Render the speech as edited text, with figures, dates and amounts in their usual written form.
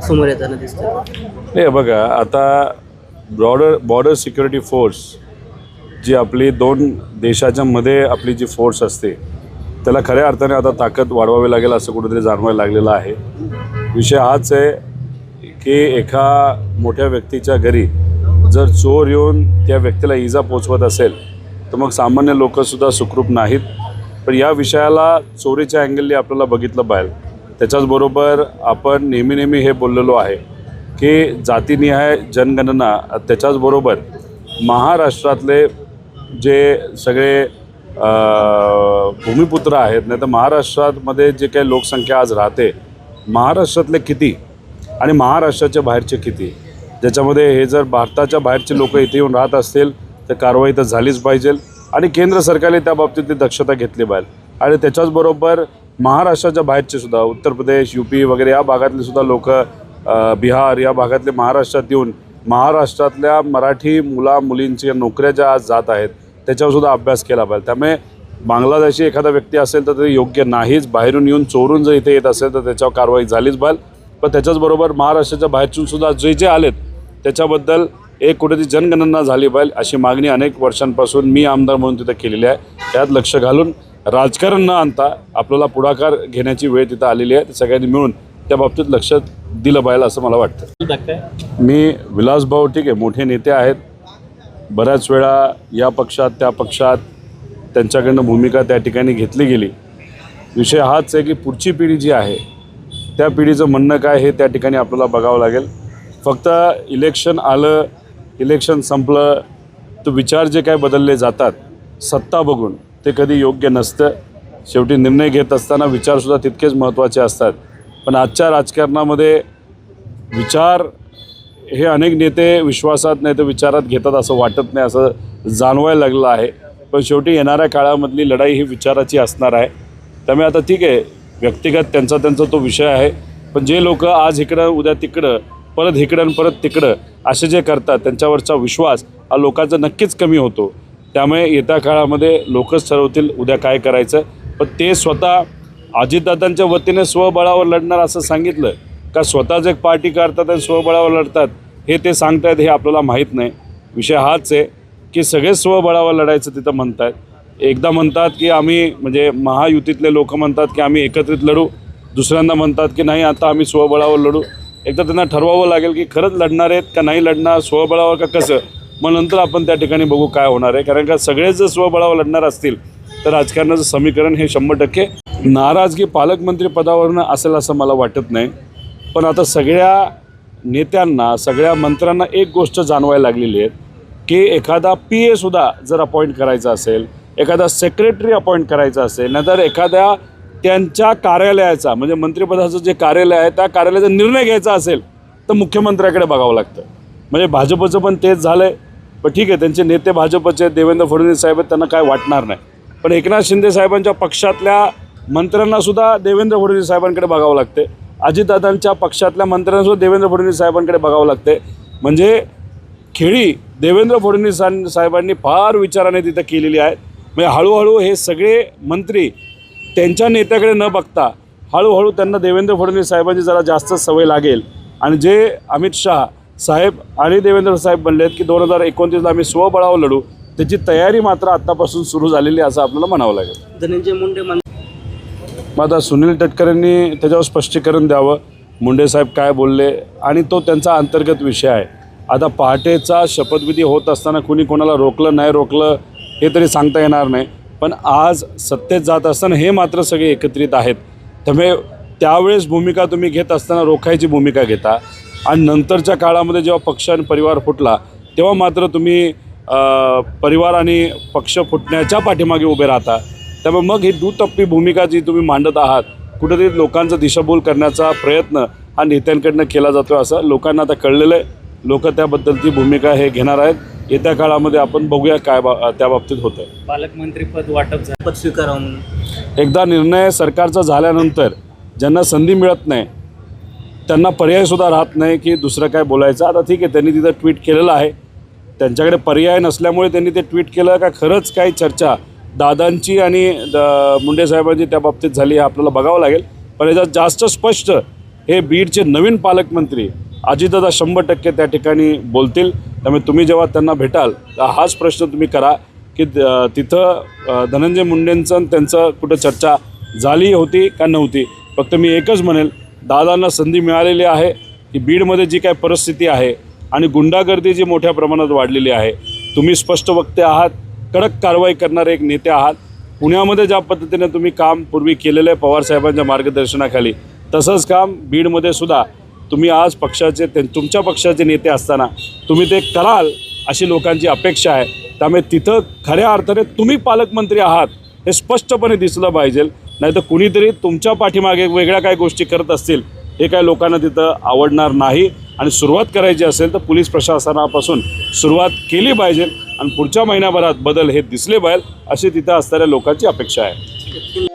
समोर येताना दिसतं? नाही बघा, आता बॉर्डर सिक्युरिटी फोर्स जी आपली दोन देशाच्या मध्ये आपली जी फोर्स असते त्याला खऱ्या अर्थाने आता ताकद वाढवावी लागेल असं कुठेतरी जाणवायला लागलेलं आहे. विषय हाच आहे की एका मोठ्या व्यक्तीच्या घरी जर चोर येऊन त्या व्यक्तीला इजा पोचवत असेल तर मग सामान्य लोकसुद्धा सुखरूप नाहीत. पण या विषयाला चोरीच्या अँगलने आपल्याला बघितलं पाहिजे. त्याच्याचबरोबर आपण नेहमी हे बोललेलो आहे की जातीनिहाय जनगणना, त्याच्याचबरोबर महाराष्ट्रातले जे सगळे भूमिपुत्र आहेत, नाही तर महाराष्ट्रामध्ये जे काही लोकसंख्या आज राहते, महाराष्ट्रातले किती आणि महाराष्ट्राच्या बाहेरचे किती, ज्याच्यामध्ये हे जर भारताच्या बाहेरचे लोक इथे येऊन राहत असतील तर कारवाई तर झालीच पाहिजे आणि केंद्र सरकारने त्या बाबतीतली दक्षता घेतली पाहिजे. आणि त्याच्याचबरोबर महाराष्ट्राच्या बाहेरचे सुद्धा उत्तर प्रदेश, UP वगैरे या भागातले सुद्धा लोक, बिहार या भागातले महाराष्ट्रात येऊन महाराष्ट्रातल्या मराठी मुलींच्या नोकऱ्या ज्या आज जात आहेत त्याच्यावर सुद्धा अभ्यास केला पाहिजे. त्यामुळे बांगलादेशी एखादा व्यक्ती असेल तर ते योग्य नाहीच. बाहेरून येऊन चोरून जर इथे येत असेल तर त्याच्यावर कारवाई झालीच पाहिजे. पण त्याच्याचबरोबर महाराष्ट्राच्या बाहेरचून सुद्धा जे आलेत त्याच्याबद्दल एक कुठेतरी जनगणना झाली पाहिजे अशी मागणी अनेक वर्षांपासून मी आमदार म्हणून तिथं केलेली आहे. त्यात लक्ष घालून राजकारण न आणता आपल्याला पुढाकार घेण्याची वेळ तिथं आलेली आहे. सगळ्यांनी मिळून त्या बाबतीत लक्ष दिलं पाहिजे असं मला वाटतं. मी विलासभाऊ ठीक आहे, मोठे नेते आहेत, बऱ्याच वेळा या पक्षात त्या पक्षात त्यांच्याकडनं भूमिका त्या ठिकाणी घेतली गेली. विषय हाच आहे की पुढची पिढी जी आहे त्या पिढीचं म्हणणं काय हे त्या ठिकाणी आपल्याला बघावं लागेल. फक्त इलेक्शन आलं, इलेक्शन संपलं तर विचार जे काय बदलले जातात सत्ता बघून ते कधी योग्य नसतं. शेवटी निर्णय घेत असताना विचारसुद्धा तितकेच महत्त्वाचे असतात. पण आजच्या राजकारणामध्ये विचार हे अनेक नेते विश्वासात नाही तर विचारात घेतात असं वाटत नाही, असं जाणवायला लागलं आहे. पण शेवटी येणाऱ्या काळामधली लढाई ही विचाराची असणार आहे. त्यामुळे आता ठीक आहे, व्यक्तिगत त्यांचा तो विषय आहे. पण जे लोक आज इकडं उद्या तिकडं, परत इकडं आणि परत तिकडं असे जे करतात त्यांच्यावरचा विश्वास हा लोकांचा नक्कीच कमी होतो. त्यामुळे येत्या काळामध्ये लोकच ठरवतील उद्या काय करायचं. पण ते स्वतः अजितदादांच्या वतीने स्वबळावर लढणार असं सांगितलं का स्वतःच एक पार्टी काढतात आणि स्वबळावर लढतात हे ते सांगतायत हे आपल्याला माहीत नाही. विषय हाच आहे की सगळे स्वबळावर लढायचं तिथं म्हणतात. एकदा म्हणतात की आम्ही म्हणजे महायुतीतले लोक म्हणतात की आम्ही एकत्रित लढू, दुसऱ्यांदा म्हणतात की नाही आता आम्ही स्वबळावर लढू. एकदा त्यांना ठरवावं लागेल की खरंच लढणार आहेत का नाही लढणार, स्वबळावर का कसं, मग नंतर आपण त्या ठिकाणी बघू काय होणार आहे. कारण का सगळेच जर स्वबळावर लढणार असतील तर राजकारणाचं समीकरण हे 100% नाराजगी पालकमंत्री पदावरनं असेल असं मला वाटत नाही. पण आता सगळ्या नेत्यांना, सगळ्या मंत्र्यांना एक गोष्ट जाणवायला लागलेली आहे की एखादा PA सुद्धा जर अपॉइंट करायचा असेल, एखादा सेक्रेटरी अपॉइंट करायचा असेल, नाहीतर एखाद्या त्यांच्या कार्यालयाचा म्हणजे मंत्रिपदाचं जे कार्यालय आहे त्या कार्यालयाचा निर्णय घ्यायचा असेल तर मुख्यमंत्र्याकडे बघावं लागतं. म्हणजे भाजपचं पण तेच झालं आहे. पण ठीक आहे, त्यांचे नेते भाजपचे देवेंद्र फडणवीस साहेब त्यांना काय वाटणार नाही. पण एकनाथ शिंदे साहेबांच्या पक्षातल्या मंत्र्यांनासुद्धा देवेंद्र फडणवीस साहेबांकडे बघावं लागते. अजितदादांच्या पक्षातल्या मंत्र्यांनासुद्धा देवेंद्र फडणवीस साहेबांकडे बघावं लागते. म्हणजे खेळी देवेंद्र फडणवीस साहेबांनी फार विचाराने तिथं केलेली आहे. म्हणजे हळूहळू हे सगळे मंत्री त्यांच्या नेत्याकडे न बघता हळूहळू त्यांना देवेंद्र फडणवीस साहेबांची जरा जास्त सवय लागेल. आणि जे अमित शाह साहेब आणि देवेंद्र साहेब म्हणले आहेत की 2029ला आम्ही स्वबळावर लढू, त्याची तयारी मात्र आत्तापासून सुरू झालेली असं आपल्याला म्हणावं लागेल. धनंजय मुंडे मग आता सुनील तटकरेंनी त्याच्यावर स्पष्टीकरण द्यावं, मुंडे साहेब काय बोलले, आणि तो त्यांचा अंतर्गत विषय आहे. आता पहाटेचा शपथविधी होत असताना कुणी कोणाला रोखलं नाही रोखलं हे तरी सांगता येणार नाही. पण आज सत्तेत जात असताना हे मात्र सगळे एकत्रित आहेत. त्यामुळे त्यावेळेस भूमिका तुम्ही घेत असताना रोखायची भूमिका घेता आणि नंतरच्या काळामध्ये जेव्हा पक्ष आणि परिवार फुटला तेव्हा मात्र तुम्ही परिवार आणि पक्ष फुटण्याच्या पाठीमागे उभे राहता. त्यामुळे मग ही दुटप्पी भूमिका जी तुम्ही मांडत आहात, कुठेतरी लोकांचा दिशाभूल करण्याचा प्रयत्न हा नेत्यांकडनं केला जातो असं लोकांना आता कळलेलं आहे. लोक त्याबद्दलची भूमिका हे घेणार आहेत. येत्या काळामध्ये आपण बघूया काय त्या बाबतीत होतं. पालकमंत्रीपद वाटप पद स्वीकारावं म्हणून एकदा निर्णय सरकारचा झाल्यानंतर ज्यांना संधी मिळत नाही त्यांना पर्यायसुद्धा राहत नाही की दुसरं काय बोलायचं. आता ठीक आहे, त्यांनी तिथं ट्विट केलेलं आहे, त्यांच्याकडे पर्याय नसल्यामुळे त्यांनी ते ट्विट केलं का खरंच काही चर्चा दादांची आणि मुंडे साहेबांची त्या बाबतीत झाली हे आपल्याला बघावं लागेल. पण याच्यात जास्त स्पष्ट हे बीडचे नवीन पालकमंत्री अजितदादा 100% त्या ठिकाणी बोलतील. त्यामुळे तुम्ही जेव्हा त्यांना भेटाल तर हाच प्रश्न तुम्ही करा की तिथं धनंजय मुंडेंचं आणि त्यांचं कुठं चर्चा झाली होती का नव्हती. फक्त मी एकच म्हणेल, दादांना संधी मिळालेली आहे की बीडमध्ये जी काय परिस्थिती आहे आणि गुंडागर्दी जी मोठ्या प्रमाणात वाढलेली आहे, तुम्ही स्पष्ट वक्ते आहात, कडक कारवाई करणारे एक नेते आहात. पुण्यामध्ये ज्या पद्धतीने तुम्ही काम पूर्वी केलेलं आहे पवारसाहेबांच्या मार्गदर्शनाखाली, तसंच काम बीडमध्ये सुद्धा तुम्ही आज पक्षाचे तुमच्या पक्षाचे नेते असताना तुम्ही ते कराल अशी लोकांची अपेक्षा आहे. त्यामुळे तिथं खऱ्या अर्थाने तुम्ही पालकमंत्री आहात हे स्पष्टपणे दिसलं पाहिजे. नाही तर कुणीतरी तुमच्या पाठीमागे वेगळ्या काही गोष्टी करत असतील हे काय लोकांना तिथं आवडणार नाही. आणि सुरुवात करायची असेल तर पोलीस प्रशासनापासून सुरुवात केली पाहिजे आणि पुढच्या महिन्याभरात बदल हे दिसले पाहिजे अशी तिथं असणाऱ्या लोकांची अपेक्षा आहे.